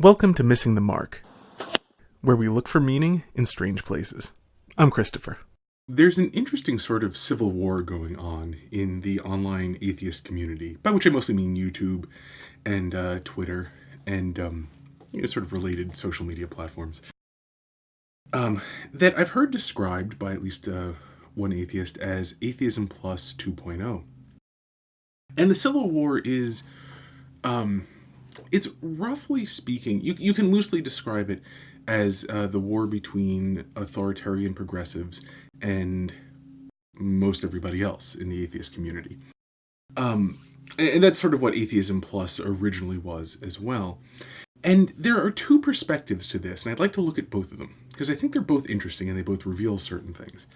Welcome to Missing the Mark, where we look for meaning in strange places. I'm Christopher. There's an interesting sort of civil war going on in the online atheist community, by which I mostly mean YouTube and Twitter and sort of related social media platforms, that I've heard described by at least one atheist as Atheism Plus 2.0. And the civil war is, it's roughly speaking, you can loosely describe it as the war between authoritarian progressives and most everybody else in the atheist community. And that's sort of what Atheism Plus originally was as well. And there are two perspectives to this, and I'd like to look at both of them, because I think they're both interesting and they both reveal certain things.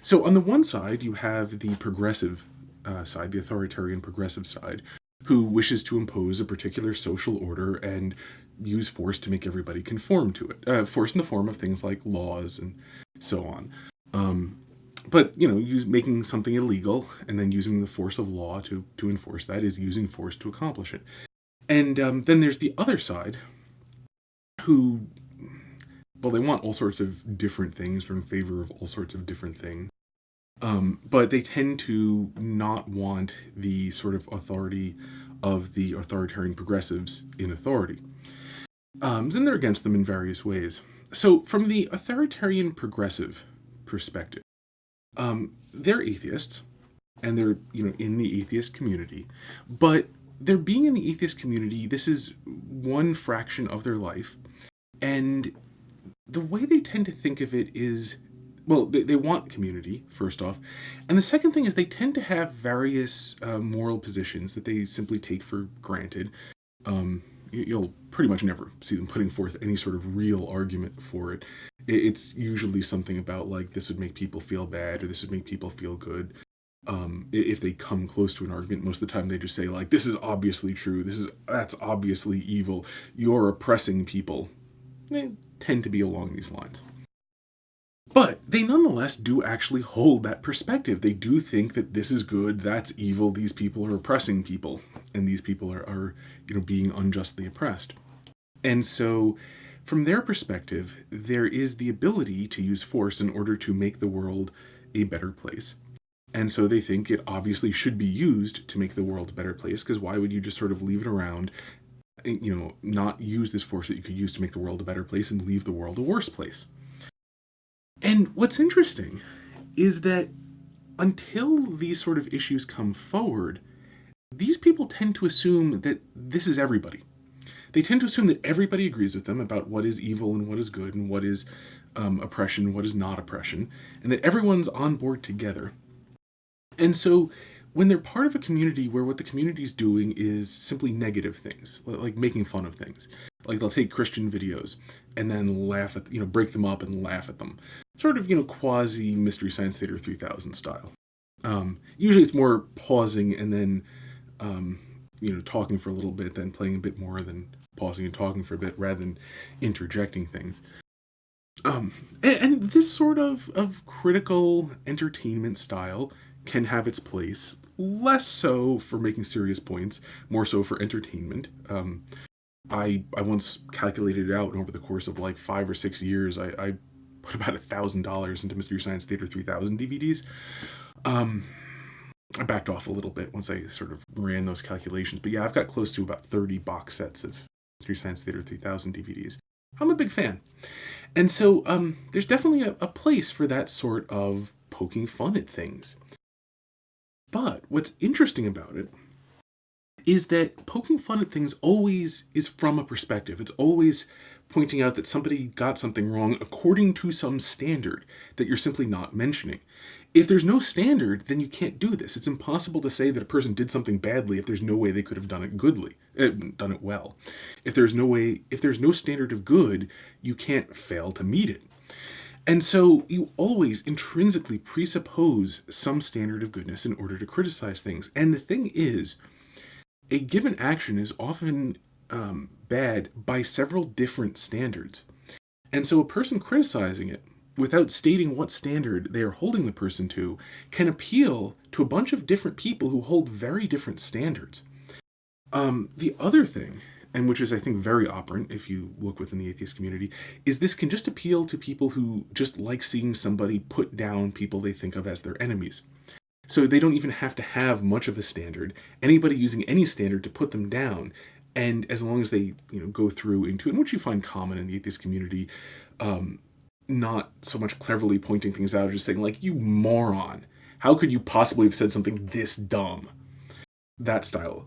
So on the one side, you have the progressive side, the authoritarian progressive side, who wishes to impose a particular social order and use force to make everybody conform to it. Force in the form of things like laws and so on. But, making something illegal and then using the force of law to enforce that is using force to accomplish it. And then there's the other side who, well, they want all sorts of different things. They're in favor of all sorts of different things. But they tend to not want the sort of authority of the authoritarian progressives in authority. And they're against them in various ways. So from the authoritarian progressive perspective, they're atheists, and they're, in the atheist community. But their being in the atheist community, this is one fraction of their life. And the way they tend to think of it is, well, they want community, first off. And the second thing is they tend to have various moral positions that they simply take for granted. You'll pretty much never see them putting forth any sort of real argument for it. It's usually something about, like, this would make people feel bad, or this would make people feel good. If they come close to an argument, most of the time they just say, like, this is obviously true, that's obviously evil, you're oppressing people. They tend to be along these lines. But they nonetheless do actually hold that perspective. They do think that this is good, that's evil, these people are oppressing people, and these people are being unjustly oppressed. And so, from their perspective, there is the ability to use force in order to make the world a better place. And so they think it obviously should be used to make the world a better place, because why would you just sort of leave it around, not use this force that you could use to make the world a better place and leave the world a worse place? And what's interesting is that until these sort of issues come forward, these people tend to assume that this is everybody. They tend to assume that everybody agrees with them about what is evil and what is good and what is oppression and what is not oppression, and that everyone's on board together. And so when they're part of a community where what the community is doing is simply negative things, like making fun of things, like they'll take Christian videos and then laugh at, break them up and laugh at them. Sort of, quasi Mystery Science Theater 3000 style. Usually it's more pausing and then, talking for a little bit, then playing a bit more, than pausing and talking for a bit, rather than interjecting things. And this sort of critical entertainment style can have its place, less so for making serious points, more so for entertainment. I once calculated it out, and over the course of like 5 or 6 years, I put about $1,000 into Mystery Science Theater 3000 DVDs. I backed off a little bit once I sort of ran those calculations. But yeah, I've got close to about 30 box sets of Mystery Science Theater 3000 DVDs. I'm a big fan. And so there's definitely a place for that sort of poking fun at things. But what's interesting about it is that poking fun at things always is from a perspective. It's always pointing out that somebody got something wrong according to some standard that you're simply not mentioning. If there's no standard, then you can't do this. It's impossible to say that a person did something badly if there's no way they could have done it well. If there's no standard of good, you can't fail to meet it. And so you always intrinsically presuppose some standard of goodness in order to criticize things. And the thing is, a given action is often bad by several different standards. And so a person criticizing it, without stating what standard they are holding the person to, can appeal to a bunch of different people who hold very different standards. The other thing and which is, I think, very operant if you look within the atheist community, is this can just appeal to people who just like seeing somebody put down people they think of as their enemies. So they don't even have to have much of a standard. Anybody using any standard to put them down, and as long as they go through into it, which you find common in the atheist community, not so much cleverly pointing things out, just saying like, you moron, how could you possibly have said something this dumb? That style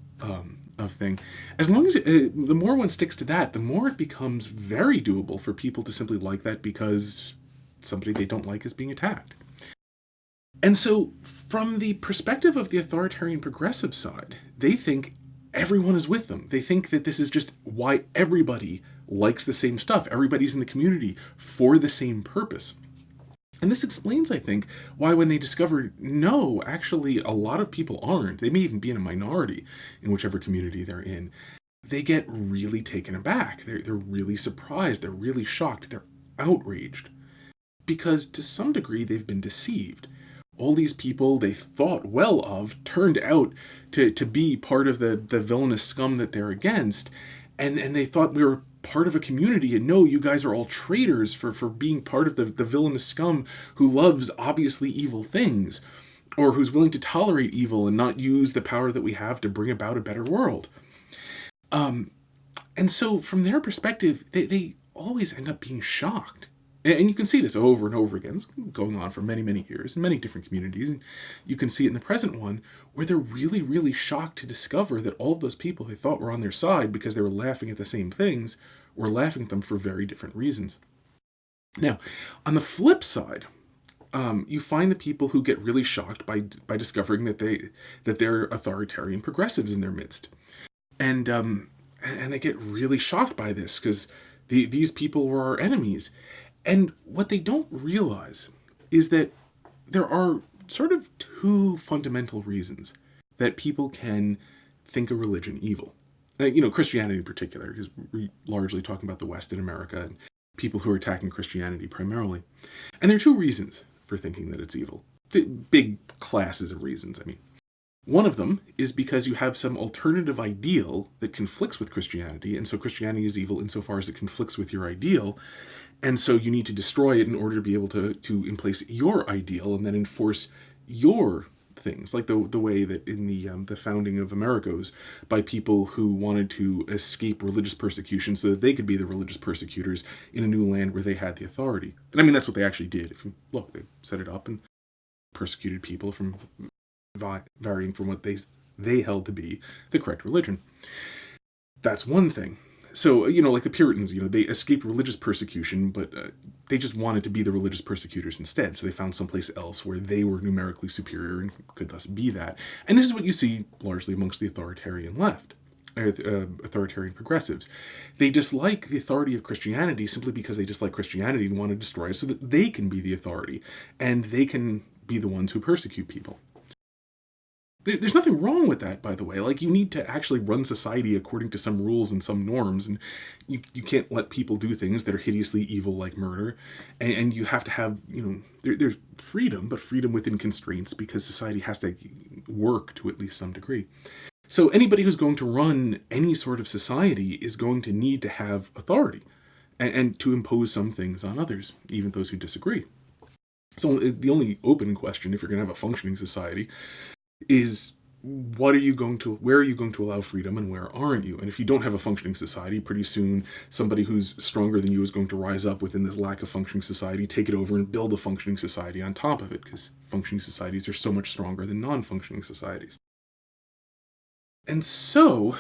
of thing. As long as the more one sticks to that, the more it becomes very doable for people to simply like that because somebody they don't like is being attacked. And so, from the perspective of the authoritarian progressive side, they think everyone is with them. They think that this is just why everybody likes the same stuff. Everybody's in the community for the same purpose. And this explains, I think, why when they discovered, no, actually, a lot of people aren't, they may even be in a minority in whichever community they're in, they get really taken aback. They're really surprised. They're really shocked. They're outraged. Because to some degree, they've been deceived. All these people they thought well of turned out to be part of the villainous scum that they're against, and they thought we were part of a community, and no, you guys are all traitors for being part of the villainous scum who loves obviously evil things, or who's willing to tolerate evil and not use the power that we have to bring about a better world. And so from their perspective, they always end up being shocked. And you can see this over and over again. It's going on for many, many years in many different communities. And you can see it in the present one where they're really, really shocked to discover that all of those people they thought were on their side because they were laughing at the same things were laughing at them for very different reasons. Now, on the flip side, you find the people who get really shocked by discovering that there are authoritarian progressives in their midst. And they get really shocked by this because these people were our enemies. And what they don't realize is that there are sort of two fundamental reasons that people can think a religion evil. Christianity in particular, because we're largely talking about the West in America and people who are attacking Christianity primarily. And there are two reasons for thinking that it's evil. Big classes of reasons, I mean. One of them is because you have some alternative ideal that conflicts with Christianity, and so Christianity is evil insofar as it conflicts with your ideal, and so you need to destroy it in order to be able to emplace your ideal and then enforce your things, like the way that in the founding of America was by people who wanted to escape religious persecution so that they could be the religious persecutors in a new land where they had the authority. And I mean, that's what they actually did. If you look, they set it up and persecuted people from varying from what they held to be the correct religion. That's one thing. So, like the Puritans, they escaped religious persecution, but they just wanted to be the religious persecutors instead. So they found someplace else where they were numerically superior and could thus be that. And this is what you see largely amongst the authoritarian left, authoritarian progressives. They dislike the authority of Christianity simply because they dislike Christianity and want to destroy it so that they can be the authority and they can be the ones who persecute people. There's nothing wrong with that, by the way. Like, you need to actually run society according to some rules and some norms, and you can't let people do things that are hideously evil like murder, and you have to have, there's freedom, but freedom within constraints because society has to work to at least some degree. So anybody who's going to run any sort of society is going to need to have authority and to impose some things on others, even those who disagree. So the only open question, if you're going to have a functioning society, is where are you going to allow freedom and where aren't you? And if you don't have a functioning society, pretty soon somebody who's stronger than you is going to rise up within this lack of functioning society, take it over and build a functioning society on top of it, because functioning societies are so much stronger than non-functioning societies. And so,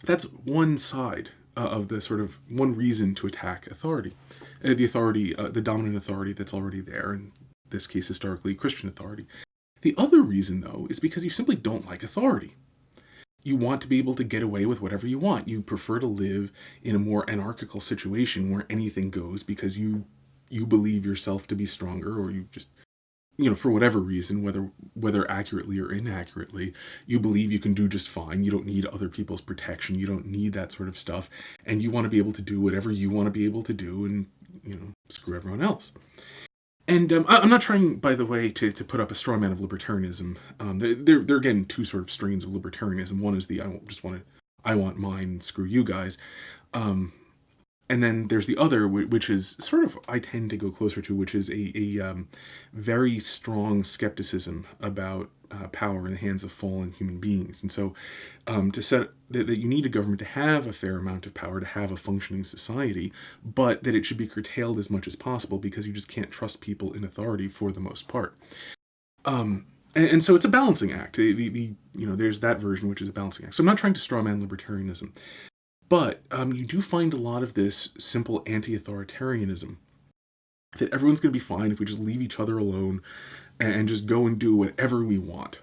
that's one side of the sort of one reason to attack authority. The dominant authority that's already there, in this case historically Christian authority. The other reason, though, is because you simply don't like authority. You want to be able to get away with whatever you want. You prefer to live in a more anarchical situation where anything goes because you believe yourself to be stronger, or you just, for whatever reason, whether accurately or inaccurately, you believe you can do just fine. You don't need other people's protection. You don't need that sort of stuff. And you want to be able to do whatever you want to be able to do and, screw everyone else. And I'm not trying, by the way, to put up a straw man of libertarianism. There are, again, two sort of strains of libertarianism. One is I just want to I want mine, screw you guys. And then there's the other, which is sort of, I tend to go closer to, which is a very strong skepticism about power in the hands of fallen human beings. And so to set that you need a government to have a fair amount of power, to have a functioning society, but that it should be curtailed as much as possible because you just can't trust people in authority for the most part. And so it's a balancing act. There's that version, which is a balancing act. So I'm not trying to strawman libertarianism. But you do find a lot of this simple anti-authoritarianism, that everyone's going to be fine if we just leave each other alone and just go and do whatever we want.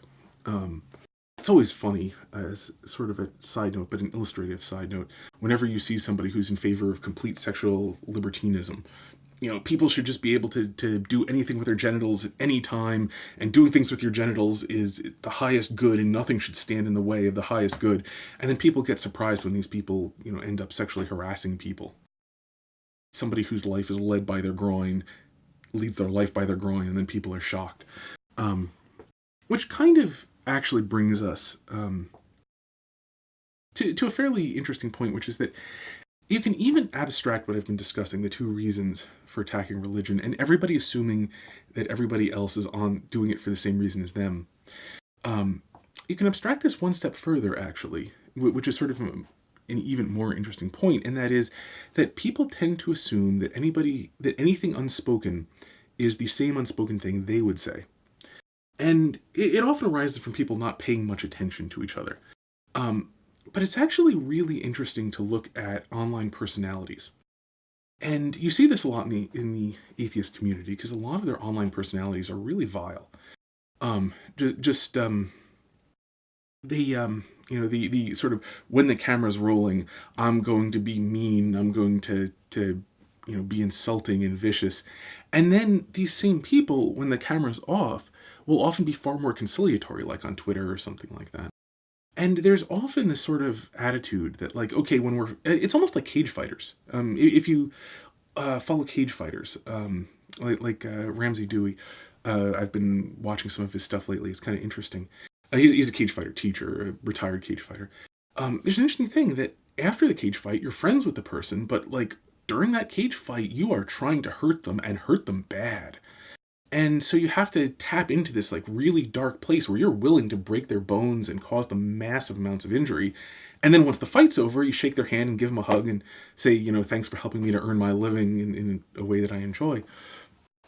It's always funny, as sort of a side note, but an illustrative side note, whenever you see somebody who's in favor of complete sexual libertinism. People should just be able to do anything with their genitals at any time, and doing things with your genitals is the highest good, and nothing should stand in the way of the highest good. And then people get surprised when these people, end up sexually harassing people. Somebody whose life is led by their groin leads their life by their groin, and then people are shocked. Which kind of actually brings us to a fairly interesting point, which is that you can even abstract what I've been discussing, the two reasons for attacking religion, and everybody assuming that everybody else is doing it for the same reason as them. You can abstract this one step further, actually, which is sort of an even more interesting point, and that is that people tend to assume that anything unspoken is the same unspoken thing they would say. And it often arises from people not paying much attention to each other. But it's actually really interesting to look at online personalities. And you see this a lot in the atheist community, because a lot of their online personalities are really vile. The sort of, when the camera's rolling, I'm going to be mean, I'm going to be insulting and vicious. And then these same people, when the camera's off, will often be far more conciliatory, like on Twitter or something like that. And there's often this sort of attitude that, like, okay, it's almost like cage fighters. If you follow cage fighters, like Ramsey Dewey, I've been watching some of his stuff lately. It's kind of interesting. He's a cage fighter teacher, a retired cage fighter. There's an interesting thing that after the cage fight, you're friends with the person, but like during that cage fight, you are trying to hurt them and hurt them bad. And so you have to tap into this like really dark place where you're willing to break their bones and cause them massive amounts of injury. And then once the fight's over, you shake their hand and give them a hug and say, thanks for helping me to earn my living in a way that I enjoy.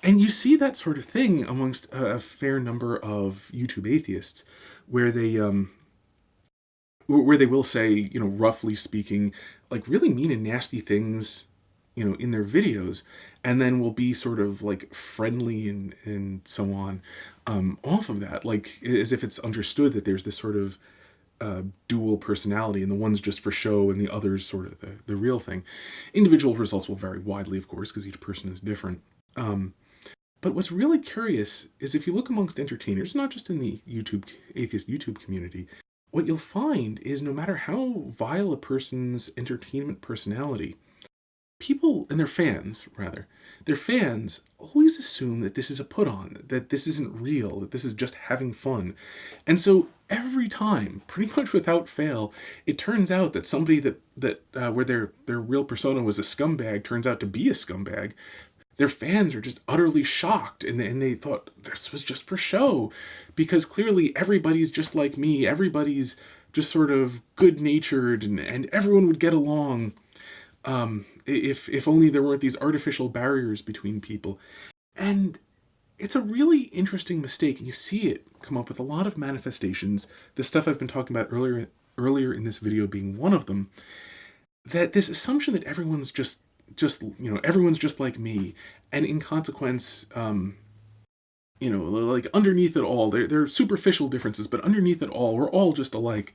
And you see that sort of thing amongst a fair number of YouTube atheists, where they will say, roughly speaking, like really mean and nasty things, in their videos, and then will be sort of like friendly and so on off of that, like as if it's understood that there's this sort of dual personality, and the one's just for show and the other's sort of the real thing. Individual results will vary widely, of course, because each person is different. But what's really curious is if you look amongst entertainers, not just in the atheist YouTube community, what you'll find is no matter how vile a person's entertainment personality, people, and their fans always assume that this is a put-on, that this isn't real, that this is just having fun. And so every time, pretty much without fail, it turns out that somebody that where their real persona was a scumbag turns out to be a scumbag. Their fans are just utterly shocked, and they thought this was just for show, because clearly everybody's just like me, everybody's just sort of good-natured, and everyone would get along. If only there weren't these artificial barriers between people. And it's a really interesting mistake, and you see it come up with a lot of manifestations, the stuff I've been talking about earlier in this video being one of them, that this assumption that everyone's just everyone's just like me, and in consequence, like underneath it all, there are superficial differences, but underneath it all, we're all just alike.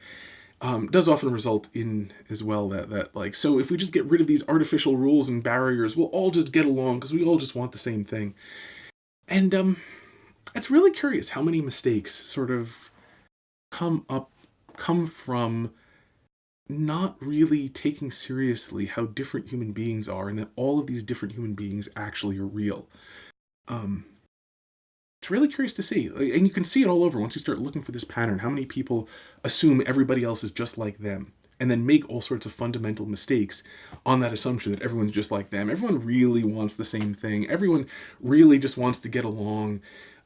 Does often result in as well that like, so if we just get rid of these artificial rules and barriers, we'll all just get along because we all just want the same thing. And it's really curious how many mistakes sort of come from not really taking seriously how different human beings are, and that all of these different human beings actually are real. It's really curious to see, and you can see it all over once you start looking for this pattern, how many people assume everybody else is just like them. and then make all sorts of fundamental mistakes on that assumption that everyone's just like them. Everyone really wants the same thing. Everyone really just wants to get along.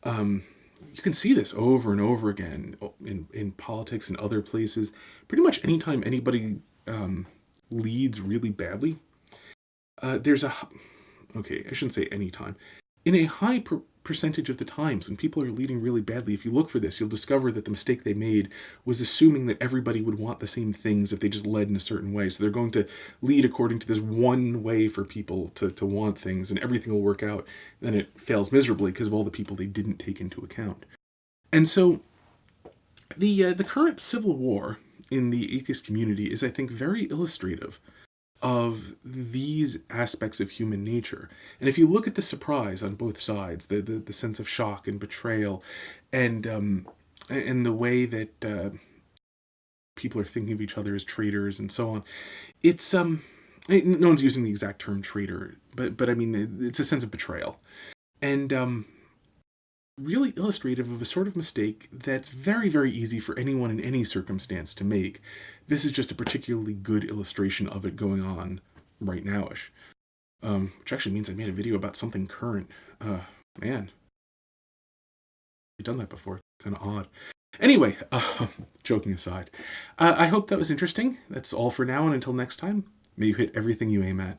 You can see this over and over again in politics and other places. Pretty much anytime anybody leads really badly, there's a... Okay, I shouldn't say anytime. In a high percentage of the times when people are leading really badly, if you look for this, you'll discover that the mistake they made was assuming that everybody would want the same things if they just led in a certain way. So they're going to lead according to this one way for people to want things, and everything will work out. Then it fails miserably because of all the people they didn't take into account. And so the current civil war in the atheist community is, I think, very illustrative of these aspects of human nature. And if you look at the surprise on both sides, the sense of shock and betrayal, and the way that people are thinking of each other as traitors and so on, it's no one's using the exact term traitor, but I mean, it's a sense of betrayal, and really illustrative of a sort of mistake that's very, very easy for anyone in any circumstance to make. This is just a particularly good illustration of it going on right nowish. Which actually means I made a video about something current. Man. I've done that before. Kind of odd. Anyway, joking aside, I hope that was interesting. That's all for now, and until next time, may you hit everything you aim at.